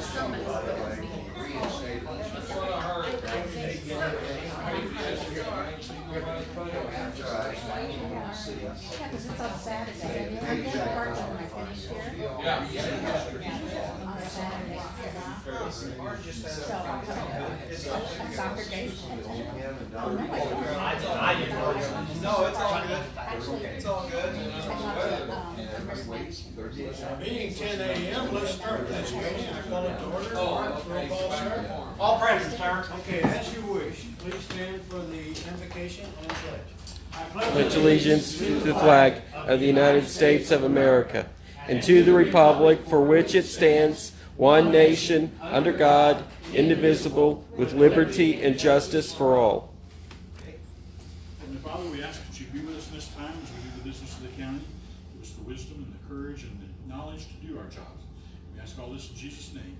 somebody's going to be. That's what I heard. Yeah, because it's on Saturday. I did work on my finish here. Yeah. On Saturday. So I'll come to a soccer game. Oh, no, I didn't know. No, it's all good. Actually, It's all good. Meeting 10 a.m., let's start this meeting. I call it to order. Roll call, sir. All present, sir. Okay, as you wish, please stand for the invocation and pledge. I Pledge allegiance to the flag of the United States of America and to the republic for which it stands, one nation, under God, indivisible, with liberty and justice for all. Heavenly Father, we ask that you be with us this time as we do the business of the county. Give us the wisdom and the courage and the knowledge to do our jobs. We ask all this in Jesus' name.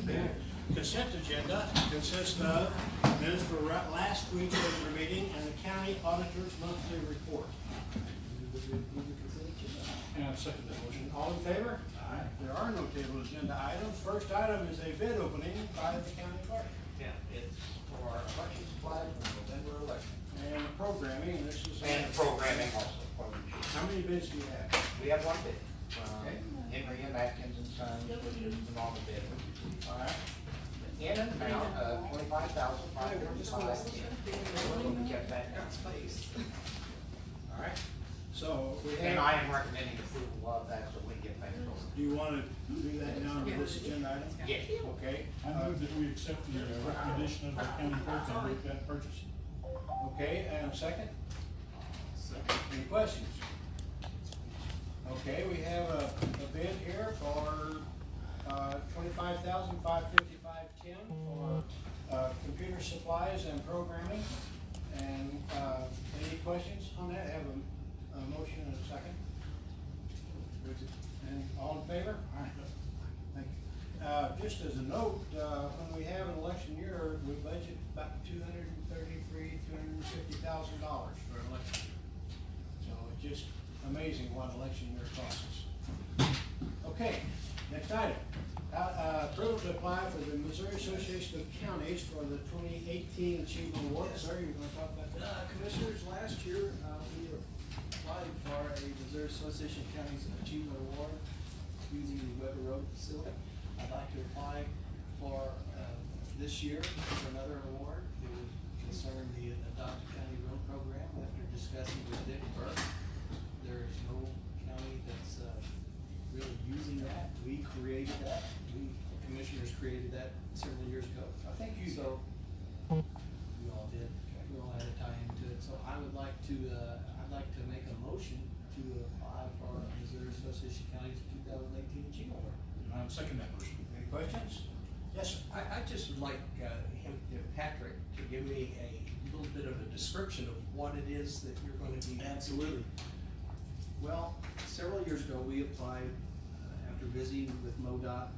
Amen. Consent agenda consists of minutes for last week's regular meeting and the county auditor's monthly report. And I second that motion. All in favor? Aye. There are no table agenda items. First item is a bid opening by the county clerk. Yeah, it's for our election supplies for November election. And programming, this is. And programming also. How many bids do you have? We have one bid. Okay. Henry and Atkins and Sons, which is the normal bid. All right. In an amount of $25,545. We kept that in space. All right. So we And have, I am recommending approval of that so we get paid for it. do you want to do that now on this agenda item? Yes. Okay. I move that we accept the recommendation of the county clerk and make that purchase. Okay, and a second? Any questions? Okay, we have a bid here for $25,555.10 for computer supplies and programming. And any questions on that? Have a motion and a second? And all in favor? Thank you. Just as a note, when we have an election year, we budget about $250,000 for an election year. So it's just amazing what election year costs us. Okay, next item. Approval to apply for the Missouri Association of Counties for the 2018 Achievement Award. Sir, you want to talk about that? Commissioners, last year, we applied for a Missouri Association of Counties Achievement Award using the Weber Road facility. I'd like to apply for this year for another award. It would concern the Adopted County Road Program. After discussing with Dick Burke, there is no county that's really using that. We created that. We commissioners created that several years ago. I think you. So we all did. We all had a tie into it. So I would like to, I'd like to make a motion to apply for Missouri Association of Counties 2018 Achievement Award. I'll second that motion. Any questions? Yes, sir. I just would like Patrick to give me a little bit of a description of what it is that you're going to be. Absolutely. Well, several years ago, we applied after visiting with MoDOT.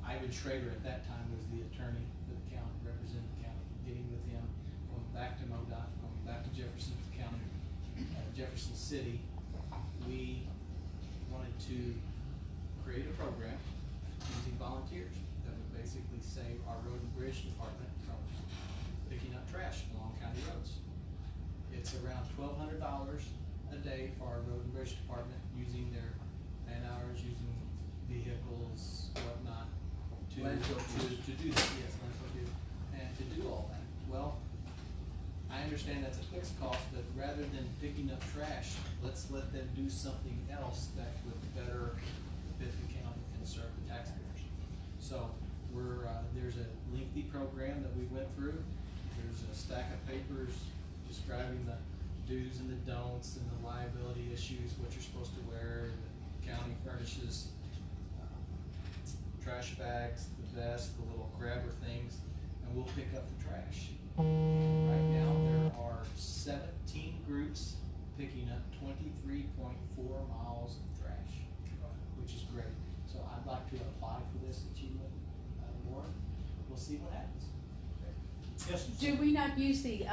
Ivan Schrader at that time was the attorney for the county, represented the county, getting with him, going back to MoDOT, going back to Jefferson County, Jefferson City. We wanted to create a program using volunteers that would basically save our road and bridge department from picking up trash along county roads. It's around $1,200 a day for our road and bridge department using their man hours, using vehicles, whatnot, to do that. Yes, landfill do, and to do all that. Well, I understand that's a fixed cost, but rather than picking up trash, let's let them do something else that would better fit the county and serve the taxpayers. So there's a lengthy program that we went through. There's a stack of papers describing the do's and the don'ts and the liability issues, what you're supposed to wear. The county furnishes trash bags, the vest, the little grabber things, and we'll pick up the trash. Right now, there are 17 groups picking up 23.4 miles of trash, which is great. So I'd like to apply for this achievement award. We'll see what happens. Yes. Do we not use the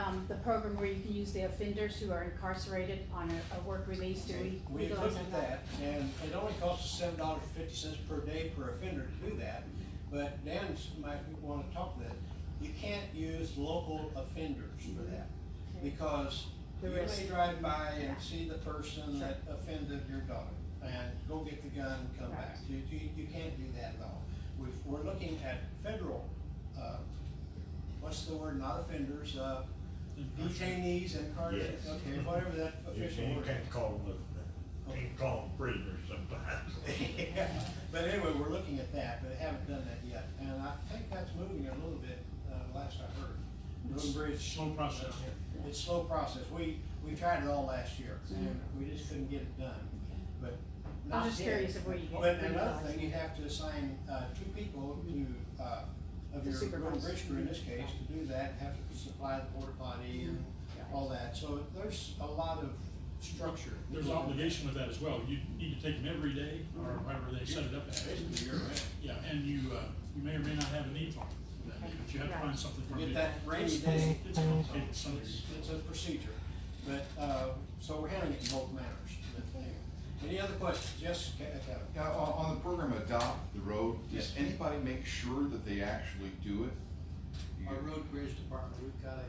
program where you can use the offenders who are incarcerated on a work release? Do we? We looked at that, and it only costs us $7.50 per day per offender to do that. but Dan might wanna talk to that. You can't use local offenders for that, because The you risk. may drive by and Yeah. see the person Sure. that offended your daughter, and go get the gun and come Right. back. You can't do that at all. We're looking at federal, what's the word, not offenders, detainees and Yes. okay, whatever that You official word. can't call them, you can call them prisoners sometimes. Yeah, but anyway, we're looking at that, but haven't done that yet, and I think that's moving a little bit, last I heard. Road and Bridge. Slow process. It's a slow process, we tried it all last year, and we just couldn't get it done, but I not was just yet. curious of where you. But another thing, you have to assign, 2 people to, of The your road and supervisor. bridge crew in this case, to do that, have to supply the porta potty and all that, so there's a lot of structure. There's obligation with that as well. You need to take them every day, or however they set it up as. Basically, you're right. Yeah, and you may or may not have a need for them, that day, but you have to find something for them. Get that rainy It's- day. It's complicated, some of It's a procedure, but, so we're handling it in both manners. But anyway. Any other questions? Yes, Kevin? Yeah, on the program Adopt the Road, does Yes. anybody make sure that they actually do it? Our road bridge department, we've got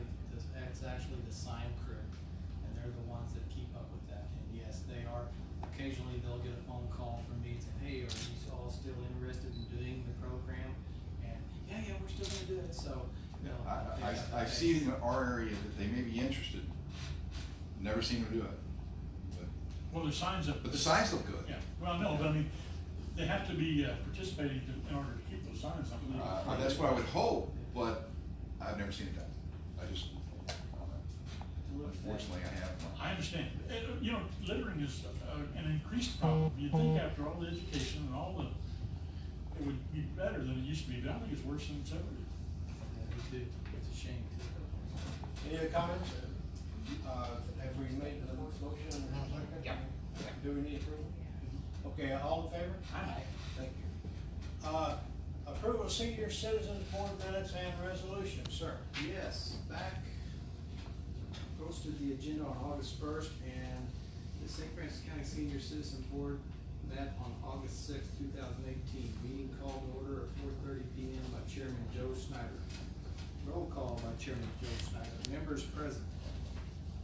it's actually the sign crew, and they're the ones that keep up with that. And yes, they are, occasionally they'll get a phone call from me saying, hey, are you all still interested in doing the program? And, yeah, we're still gonna do it, so, you know. I see in our area that they may be interested, never seen them do it. Well, there's signs up. But the signs look good. Yeah, well, no, but I mean, they have to be participating in order to keep those signs, I believe. That's what I would hope, but I've never seen it done. I just, unfortunately, I haven't. I understand. You know, littering is an increased problem. You'd think after all the education and all the, it would be better than it used to be, but I think it's worse than it's ever been. Yeah, we do. It's a shame too. Any other comments? Have we made the motion? Yeah. Do we need approval? Okay, all in favor? Aye. Thank you. Approval of senior citizens board minutes and resolutions, sir. Yes, back, posted the agenda on August 1st, and the St. Francis County Senior Citizen Board met on August 6th, 2018. Meeting called to order at 4:30 p.m. by Chairman Joe Snyder. Roll call by Chairman Joe Snyder. Members present.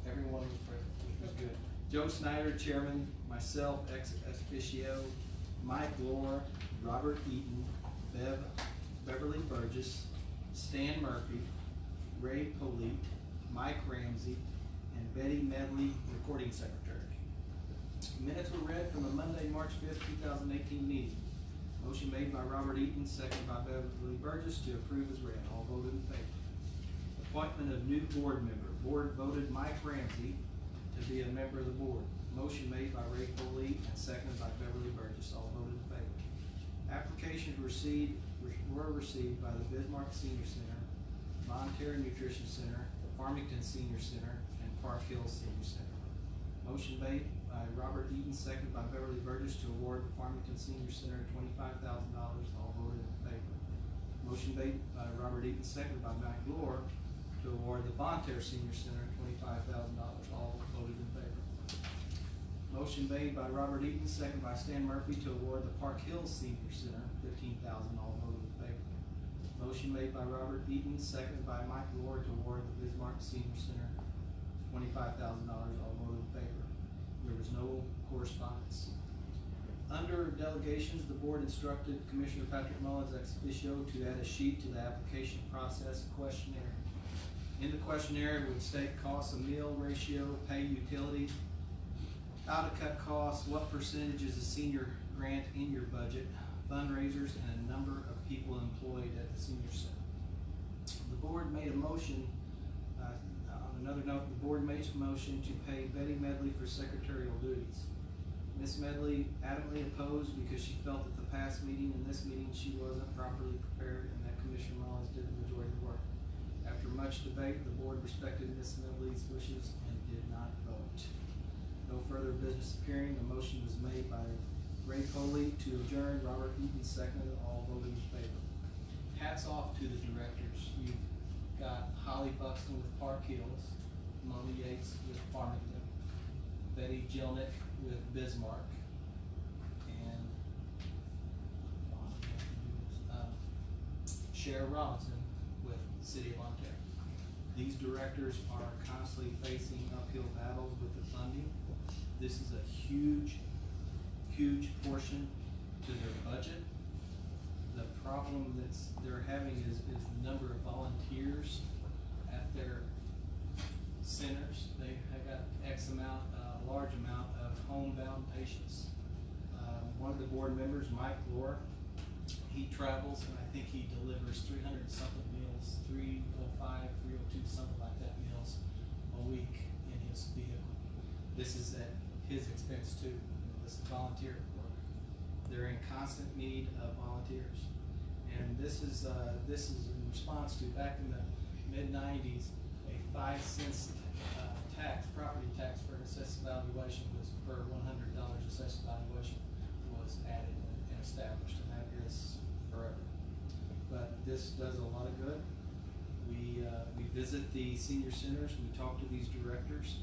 Everyone was present, which was good. Joe Snyder, Chairman, myself, ex officio, Mike Lohr, Robert Eaton, Beverly Burgess, Stan Murphy, Ray Polite, Mike Ramsey, and Betty Medley, Recording Secretary. Minutes were read from the Monday, March 5th, 2018 meeting. Motion made by Robert Eaton, seconded by Beverly Burgess to approve as read. All voted in favor. Appointment of new board member. Board voted Mike Ramsey to be a member of the board. Motion made by Ray Polite and seconded by Beverly Burgess. All voted in favor. Applications were received by the Bismarck Senior Center, Monterey Nutrition Center, the Farmington Senior Center, and Park Hills Senior Center. Motion made by Robert Eaton, seconded by Beverly Burgess to award the Farmington Senior Center $25,000. All voted in favor. Motion made by Robert Eaton, seconded by Mike Lohr to award the Bonterre Senior Center $25,000. All voted in favor. Motion made by Robert Eaton, seconded by Stan Murphy to award the Park Hills Senior Center $15,000. All voted in favor. Motion made by Robert Eaton, seconded by Mike Lohr to award the Bismarck Senior Center $25,000. All voted in favor. There was no correspondence. Under delegations, the board instructed Commissioner Patrick Mullins ex officio to add a sheet to the application process questionnaire. In the questionnaire, it would state costs of meal ratio, pay utilities, how to cut costs, what percentage is a senior grant in your budget, fundraisers, and a number of people employed at the senior center. The board made a motion, on another note, the board made a motion to pay Betty Medley for secretarial duties. Ms. Medley adamantly opposed because she felt at the past meeting and this meeting she wasn't properly prepared and that Commissioner Mullins did the majority of the work. After much debate, the board respected Ms. Medley's wishes and did not vote. No further business appearing, the motion was made by Ray Coley to adjourn, Robert Eaton seconded, all voted in favor. Hats off to the directors. You've got Holly Buxton with Park Hills, Mona Yates with Farmington, Betty Jelnick with Bismarck, and Sheriff Robinson with the City of Ontario. These directors are constantly facing uphill battles with the funding. This is a huge, huge portion to their budget. The problem they're having is the number of volunteers at their centers. They have got X amount, large amount of homebound patients. One of the board members, Mike Lohr, he travels and I think he delivers 300 something meals, 305, 302, something like that meals a week in his vehicle. This is at his expense too. This is volunteer work. They're in constant need of volunteers. And this is in response to, back in the mid-90s, a 5 cents property tax for assessed valuation was per $100 assessed valuation was added and established, and that is forever. But this does a lot of good. We visit the senior centers, we talk to these directors,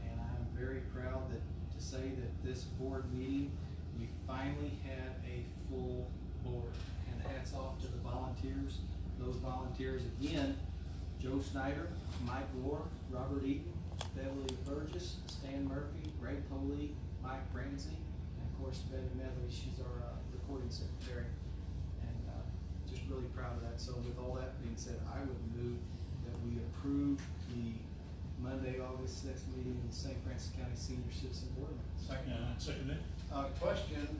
and I'm very proud to say that this board meeting, we finally had a full board. And hats off to the volunteers. Those volunteers again, Joe Snyder, Mike Lohr, Robert Eaton, Beverly Burgess, Stan Murphy, Ray Poley, Mike Ramsey, and of course Betty Medley, she's our recording secretary. And just really proud of that. So with all that being said, I would move that we approve the Monday, August 6th meeting in the St. Francis County Senior Citizen Board. Second it. Question,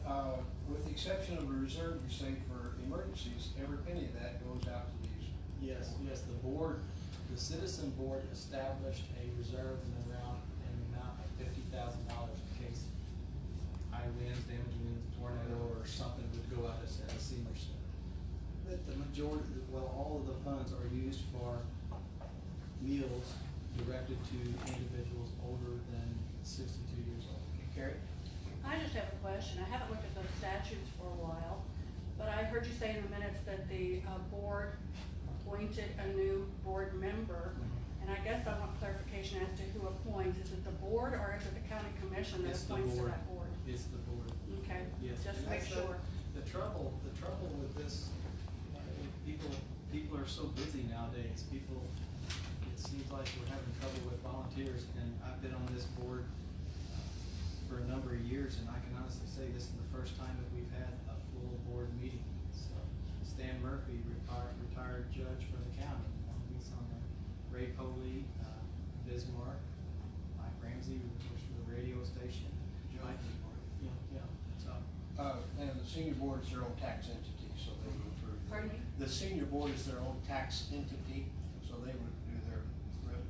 with the exception of a reserve you say for emergencies, every penny of that goes out to these? Yes, the citizen board established a reserve in the amount of $50,000 in case high winds, damaging winds, tornado, or something would go out as a senior center. But the majority, all of the funds are used for meals directed to individuals older than 62 years old. Carrie? I just have a question. I haven't looked at those statutes for a while, but I heard you say in the minutes that the board appointed a new board member, and I guess I want clarification as to who appoints. Is it the board or is it the county commission that It's the appoints to board. that board? It's the board. Okay, Yes. just to And make that's sure. The trouble with this, people are so busy nowadays. It seems like we're having trouble with volunteers, and I've been on this board for a number of years, and I can honestly say this is the first time that we've had a full board meeting. So Stan Murphy, retired judge for the county, he's on there. Ray Poley, Bismarck, Mike Ramsey, who works for the radio station. Mike, so. And the senior board is their own tax entity, so they would approve. Pardon me? The senior board is their own tax entity, so they would do their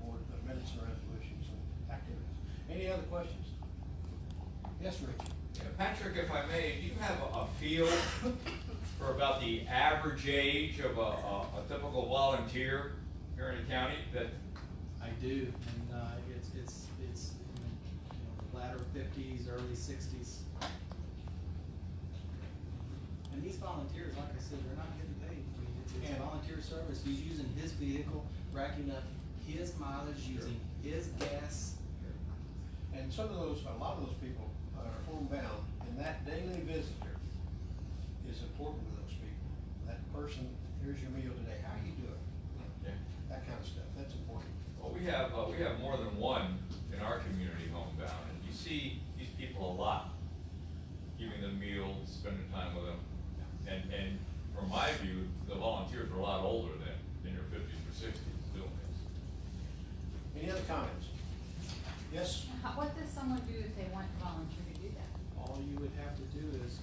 board, the minutes and resolutions and activities. Any other questions? Yes, Rich? Yeah, Patrick, if I may, do you have a feel for about the average age of a typical volunteer here in the county? That I do, and it's the latter 50s, early 60s. And these volunteers, like I said, they're not getting paid. I mean, it's volunteer service. He's using his vehicle, racking up his mileage, using his gas. And a lot of those people are homebound, and that daily visitor is important to those people. That person, here's your meal today, how you doing? Yeah. That kind of stuff, that's important. Well, we have more than one in our community homebound, and you see these people a lot, giving them meals, spending time with them. And from my view, the volunteers are a lot older than in your 50s or 60s doing this. Any other comments? Yes? What does someone do if they want to volunteer to do that? All you would have to do is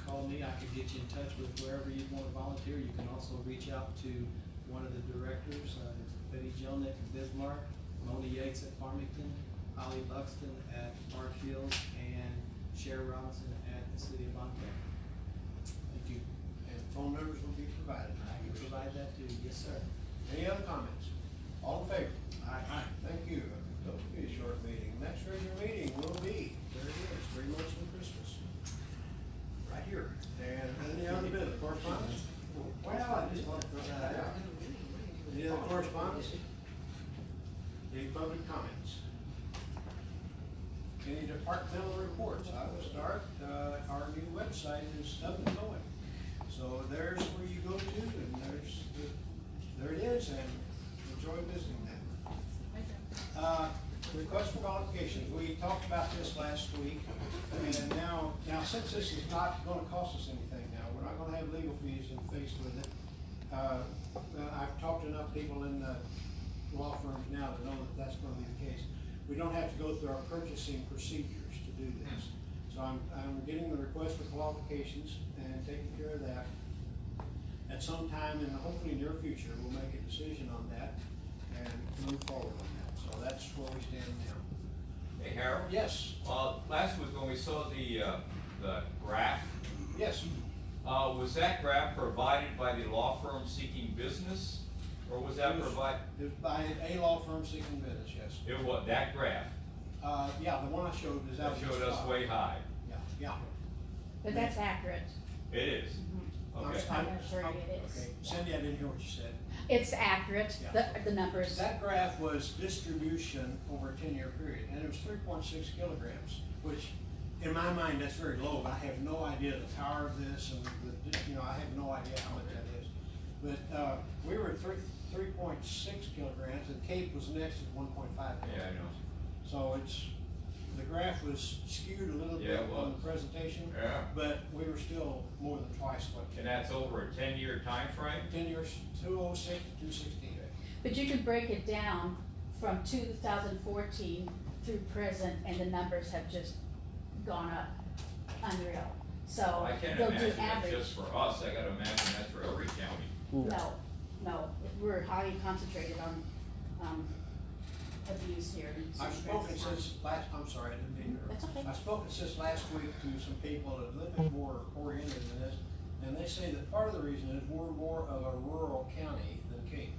call me. I could get you in touch with wherever you want to volunteer. You can also reach out to one of the directors, Betty Jelnick at Bismarck, Mona Yates at Farmington, Holly Buxton at Park Hills, and Sheriff Robinson at the City of Ontario. Thank you. And phone numbers will be provided. I can provide that too. Yes, sir. Any other comments? All in favor? Aye. Thank you. That will be a short meeting. Next regular meeting will be, there it is, 3 months from Christmas. Right here. And any other business, correspondence? Well, I just want to throw that out. Any other correspondence? Any public comments? Any departmental reports? I will start, our new website is up and going. So there's where you go to, and there it is, and enjoy visiting that. Request for modifications, we talked about this last week, and now since this is not gonna cost us anything now, we're not gonna have legal fees faced with it. I've talked to enough people in the law firms now to know that that's gonna be the case. We don't have to go through our purchasing procedures to do this. So I'm getting the request for qualifications and taking care of that. At some time in the hopefully near future, we'll make a decision on that and move forward on that. So that's where we stand now. Hey, Harold? Yes. Last week when we saw the graph, Yes. was that graph provided by the law firm seeking business? Or was that provided? It was by a law firm seeking business, yes. It was, that graph, Yeah, the one I showed is that out. showed us way high. Yeah. But that's accurate. It is. Okay. I'm gonna assure you it is. Okay, Cindy, I didn't hear what you said. It's accurate, the numbers. That graph was distribution over a 10-year period, and it was 3.6 kilograms, which in my mind, that's very low, but I have no idea the power of this, and I have no idea how much that is. But we were at 3.6 kilograms, and Cape was next at 1.5 kilograms. Yeah, I know. So the graph was skewed a little bit on the presentation, but we were still more than twice what. And that's over a 10-year time frame? 10 years, 206 to 216. But you can break it down from 2014 through present, and the numbers have just gone up, unreal. So I can't they'll do imagine that's average. just for us, I gotta imagine that's for every county. No, we're highly concentrated on, abuse here. in I've St. spoken Francis since last, I'm sorry, I didn't mean to. That's okay. I've spoken since last week to some people that are a little bit more oriented in this, and they say that part of the reason is we're more of a rural county than Cape.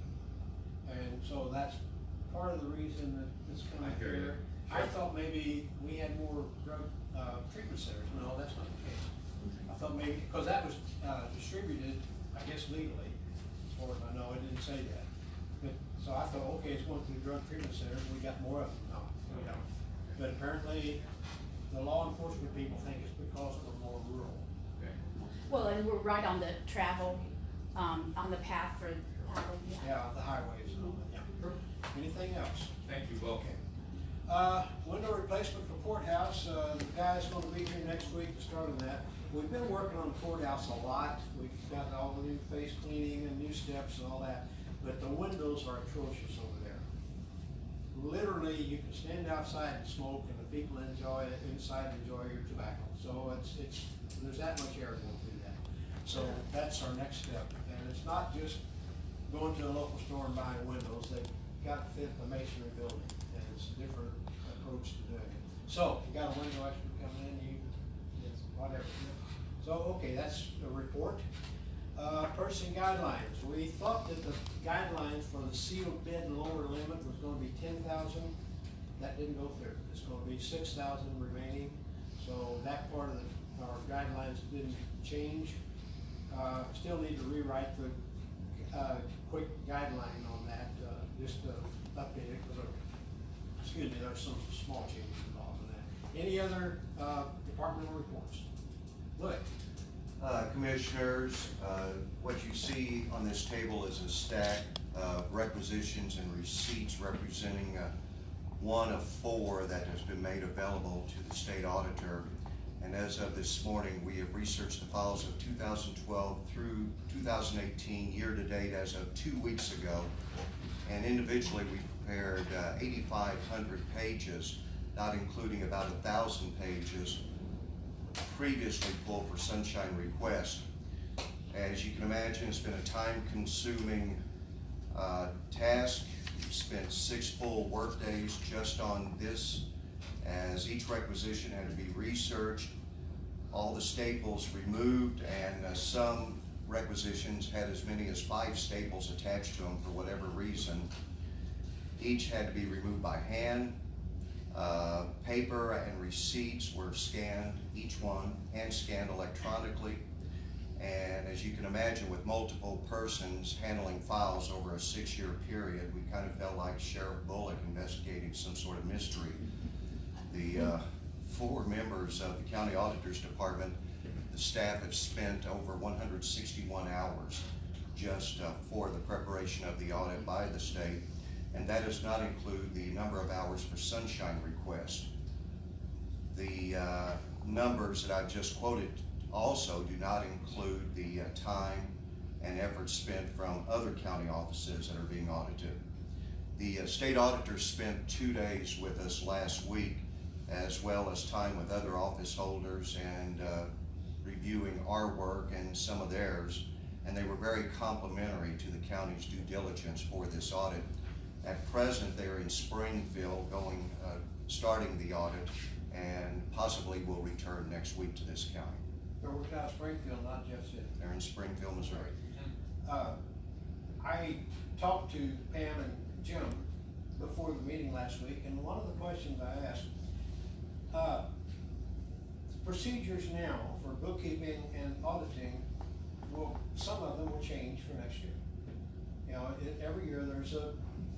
And so that's part of the reason that it's coming I hear you. here. I thought maybe we had more drug, treatment centers. No, that's not the case. I thought maybe, because that was, distributed, I guess legally, as far as I know, it didn't say that. But, so I thought, okay, it's going through drug treatment centers, we got more of them. No, we don't. But apparently, the law enforcement people think it's because we're more rural. Okay. Well, and we're right on the travel, on the path for, Yeah, the highways and all that, yeah. Anything else? Thank you, Will. Okay. Window replacement for courthouse, the guy's gonna be here next week to start on that. We've been working on the courthouse a lot, we've got all the new face cleaning and new steps and all that, but the windows are atrocious over there. Literally, you can stand outside and smoke, and the people inside enjoy your tobacco. So there's that much air going through that. So that's our next step, and it's not just going to a local store and buying windows, they've got to fit the masonry building, and it's a different approach to doing it. So, you got a window expert coming in, whatever. So, okay, that's the report. Purchasing guidelines, we thought that the guidelines for the sealed bid and lower limit was gonna be 10,000. That didn't go through, it's gonna be 6,000 remaining. So that part of our guidelines didn't change. Still need to rewrite the quick guideline on that, just to update it, because, excuse me, there's some small changes involved in that. Any other departmental reports? Look. Commissioners, what you see on this table is a stack of requisitions and receipts representing one of 4 that has been made available to the state auditor. And as of this morning, we have researched the files of 2012 through 2018, year to date as of 2 weeks ago. And individually, we prepared 8,500 pages, not including about 1,000 pages previously pulled for sunshine request. As you can imagine, it's been a time-consuming task. We've spent 6 full work days just on this, as each requisition had to be researched, all the staples removed, and some requisitions had as many as 5 staples attached to them for whatever reason. Each had to be removed by hand. Paper and receipts were scanned, each one, and scanned electronically. And as you can imagine, with multiple persons handling files over a 6-year period, we kind of felt like Sheriff Bullock investigating some sort of mystery. The 4 members of the County Auditor's Department, the staff have spent over 161 hours just for the preparation of the audit by the state, and that does not include the number of hours for sunshine requests. The numbers that I've just quoted also do not include the time and effort spent from other county offices that are being audited. The state auditor spent 2 days with us last week, as well as time with other office holders and reviewing our work and some of theirs, and they were very complimentary to the county's due diligence for this audit. At present, they're in Springfield starting the audit, and possibly will return next week to this county. They're working out of Springfield, not Jeff City. They're in Springfield, Missouri. I talked to Pam and Jim before the meeting last week, and one of the questions I asked, procedures now for bookkeeping and auditing, some of them will change for next year. You know, every year there's a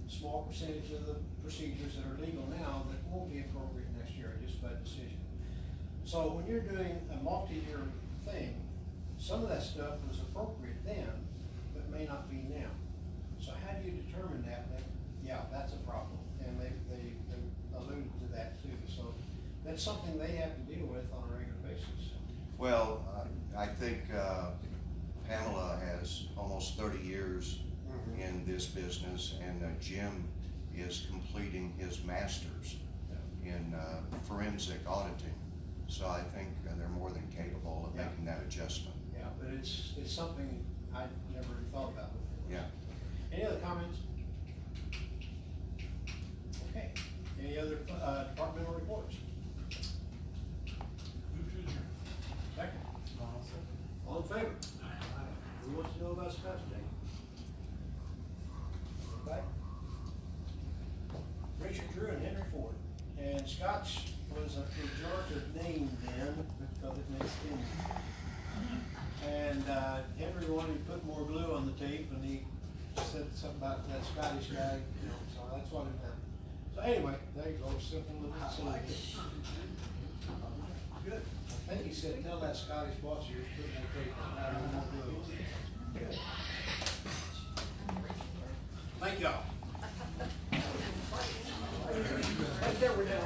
small percentage of the procedures that are legal now that won't be appropriate next year, just by decision. So when you're doing a multi-year thing, some of that stuff was appropriate then, but may not be now. So how do you determine that? Yeah, that's a problem, and they alluded to that too. So that's something they have to deal with on a regular basis. Well, I think Pamela has almost 30 years in this business, and Jim is completing his master's in forensic auditing. So I think they're more than capable of making that adjustment. Yeah, but it's something I never really thought about before. Yeah. Any other comments? Okay. Any other departmental reports? Move to adjourn. Second. All in favor? Who wants to know about Scott's Day? Okay. Richard Drew and Henry Ford. And Scott's was a pejorative name then because it makes him. And Henry wanted to put more glue on the tape, and he said something about that Scottish guy, you know, so that's what it meant. So anyway, there you go, simple little solution. Good. I think he said, tell that Scottish boss you're putting that tape on, I don't want to do it. Good. Thank y'all. Right there, we're down.